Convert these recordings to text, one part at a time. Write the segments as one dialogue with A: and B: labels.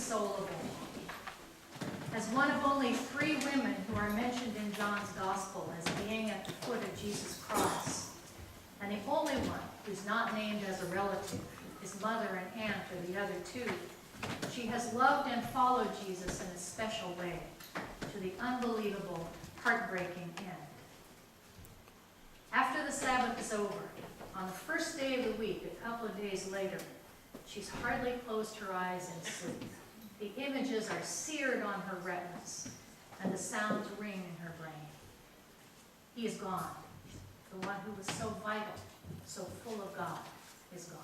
A: inconsolable. As one of only 3 women who are mentioned in John's Gospel as being at the foot of Jesus' cross, and the only one who's not named as a relative, his mother and aunt are the other 2, she has loved and followed Jesus in a special way to the unbelievable, heartbreaking end. After the Sabbath is over, on the first day of the week, a couple of days later, she's hardly closed her eyes in sleep. The images are seared on her retinas, and the sounds ring in her brain. He is gone. The one who was so vital, so full of God, is gone.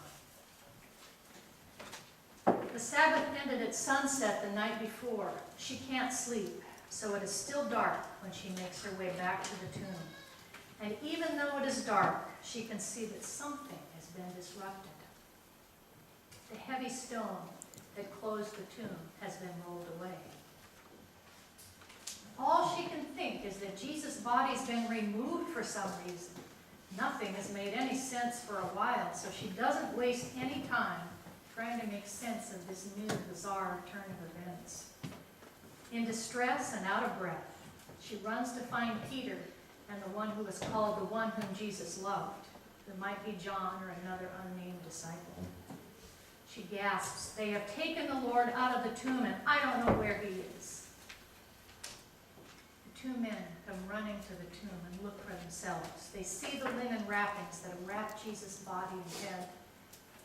A: The Sabbath ended at sunset the night before. She can't sleep, so it is still dark when she makes her way back to the tomb. And even though it is dark, she can see that something has been disrupted. The heavy stone that closed the tomb has been rolled away. All she can think is that Jesus' body's been removed for some reason. Nothing has made any sense for a while, so she doesn't waste any time trying to make sense of this new, bizarre turn of events. In distress and out of breath, she runs to find Peter and the one who is called the one whom Jesus loved. It might be John or another unnamed disciple. She gasps, "They have taken the Lord out of the tomb, and I don't know where he is." The 2 men come running to the tomb and look for themselves. They see the linen wrappings that have wrapped Jesus' body and head.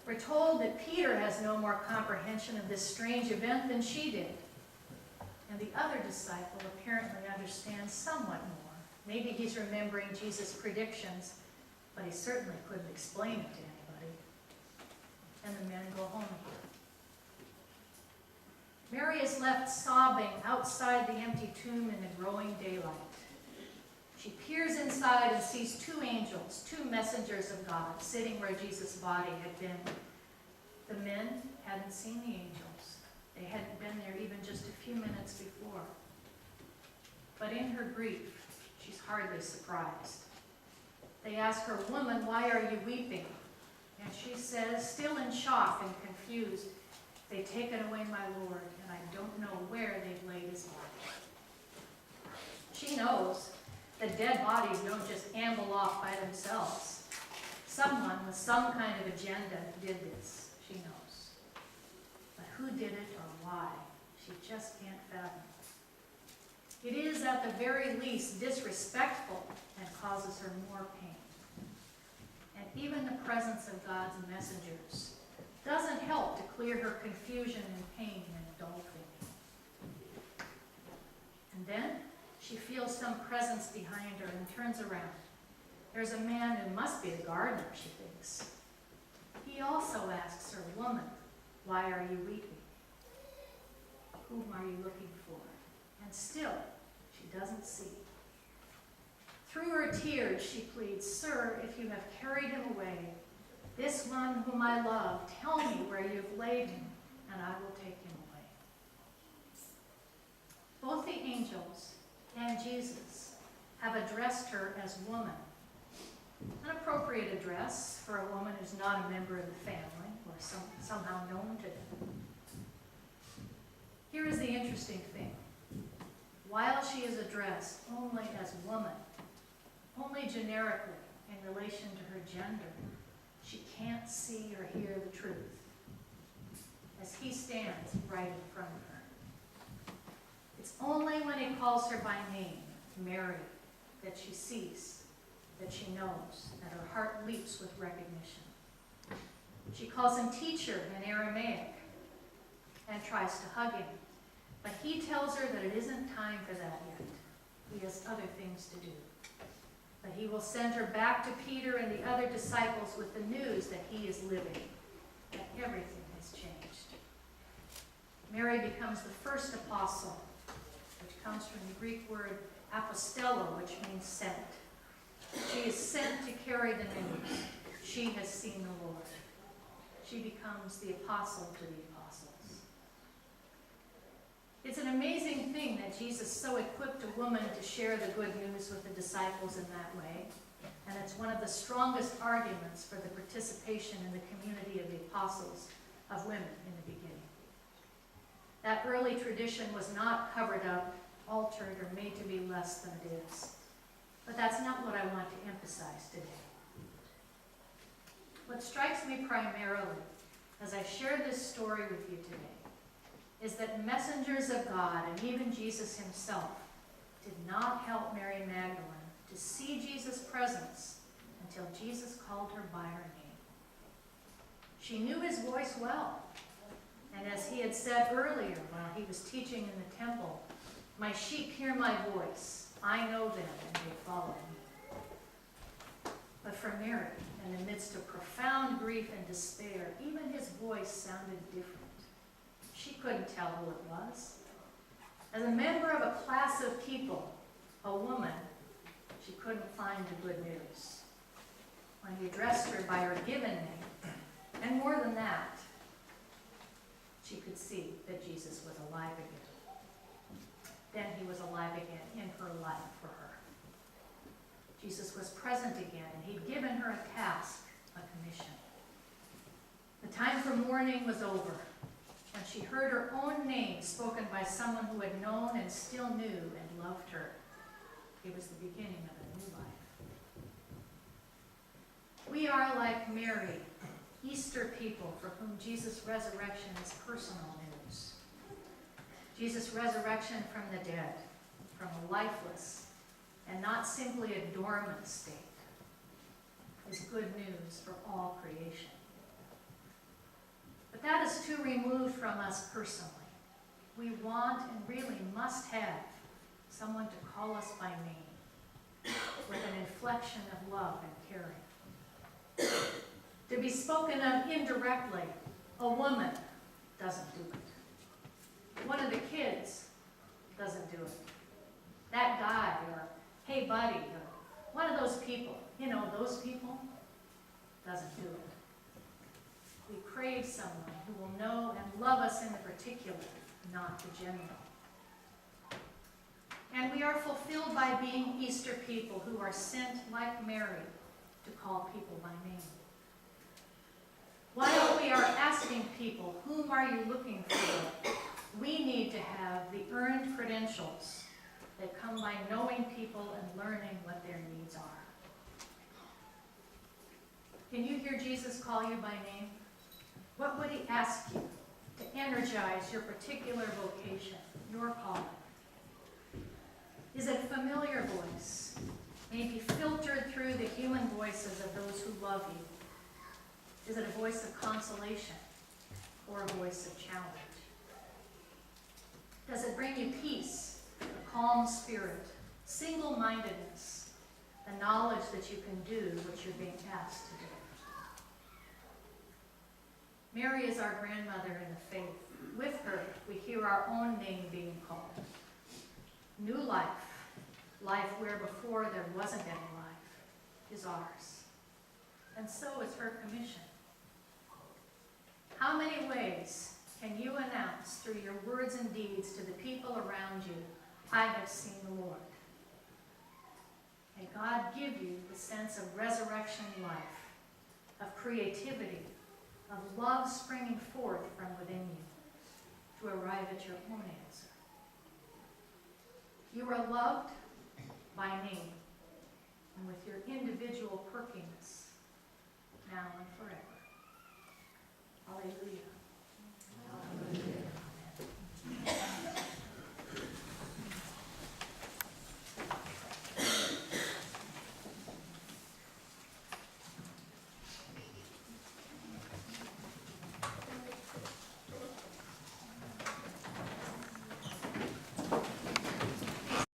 A: We're told that Peter has no more comprehension of this strange event than she did. And the other disciple apparently understands somewhat more. Maybe he's remembering Jesus' predictions, but he certainly couldn't explain it to anybody. And the men go home again. Mary is left sobbing outside the empty tomb in the growing daylight. She peers inside and sees 2 angels, 2 messengers of God, sitting where Jesus' body had been. The men hadn't seen the angels. They hadn't been there even just a few minutes before. But in her grief, she's hardly surprised. They ask her, "Woman, why are you weeping?" And she says, still in shock and confused, "They've taken away my Lord, and I don't know where they've laid his body." She knows that dead bodies don't just amble off by themselves. Someone with some kind of agenda did this, she knows. But who did it or why, she just can't fathom. It is at the very least disrespectful and causes her more pain. And even the presence of God's messengers doesn't help to clear her confusion and pain and dull thinking. And then she feels some presence behind her and turns around. There's a man who must be the gardener, she thinks. He also asks her, "Woman, why are you weeping? Whom are you looking for?" And still, she doesn't see. Through her tears, she pleads, "Sir, if you have carried him away, this one whom I love, tell me where you've laid him, and I will take him away." Both the angels and Jesus have addressed her as woman. An appropriate address for a woman who's not a member of the family or somehow known to them. Here is the interesting thing. While she is addressed only as woman, only generically in relation to her gender, she can't see or hear the truth as he stands right in front of her. It's only when he calls her by name, Mary, that she sees, that she knows, that her heart leaps with recognition. She calls him teacher in Aramaic and tries to hug him, but he tells her that it isn't time for that yet. He has other things to do. But he will send her back to Peter and the other disciples with the news that he is living, that everything has changed. Mary becomes the first apostle, which comes from the Greek word apostello, which means sent. She is sent to carry the news. She has seen the Lord. She becomes the apostle to the apostles. It's an amazing thing that Jesus so equipped a woman to share the good news with the disciples in that way. And it's one of the strongest arguments for the participation in the community of the apostles of women in the beginning. That early tradition was not covered up, altered, or made to be less than it is. But that's not what I want to emphasize today. What strikes me primarily as I share this story with you today is that messengers of God, and even Jesus himself, did not help Mary Magdalene to see Jesus' presence until Jesus called her by her name. She knew his voice well, and as he had said earlier while he was teaching in the temple, "My sheep hear my voice. I know them, and they follow me." But for Mary, in the midst of profound grief and despair, even his voice sounded different. She couldn't tell who it was. As a member of a class of people, a woman, she couldn't find the good news. When he addressed her by her given name, and more than that, she could see that Jesus was alive again. Then he was alive again in her life for her. Jesus was present again, and he'd given her a task, a commission. The time for mourning was over, and she heard her own name spoken by someone who had known and still knew and loved her. It was the beginning of a new life. We are like Mary, Easter people for whom Jesus' resurrection is personal news. Jesus' resurrection from the dead, from a lifeless and not simply a dormant state, is good news for all creation. But that is too removed from us personally. We want and really must have someone to call us by name, with an inflection of love and caring. To be spoken of indirectly, a woman doesn't do it. One of the kids doesn't do it. That guy, or hey buddy, or one of those people, those people, doesn't do it. We crave someone who will know and love us in the particular, not the general. And we are fulfilled by being Easter people who are sent, like Mary, to call people by name. While we are asking people, whom are you looking for, we need to have the earned credentials that come by knowing people and learning what their needs are. Can you hear Jesus call you by name? What would he ask you to energize your particular vocation, your calling? Is it a familiar voice, maybe filtered through the human voices of those who love you? Is it a voice of consolation or a voice of challenge? Does it bring you peace, a calm spirit, single-mindedness, the knowledge that you can do what you're being asked to do? Mary is our grandmother in the faith. With her, we hear our own name being called. New life, life where before there wasn't any life, is ours. And so is her commission. How many ways can you announce through your words and deeds to the people around you, I have seen the Lord? May God give you the sense of resurrection life, of creativity, of love springing forth from within you to arrive at your own answer. You are loved by name and with your individual perkiness, now and forever. Hallelujah.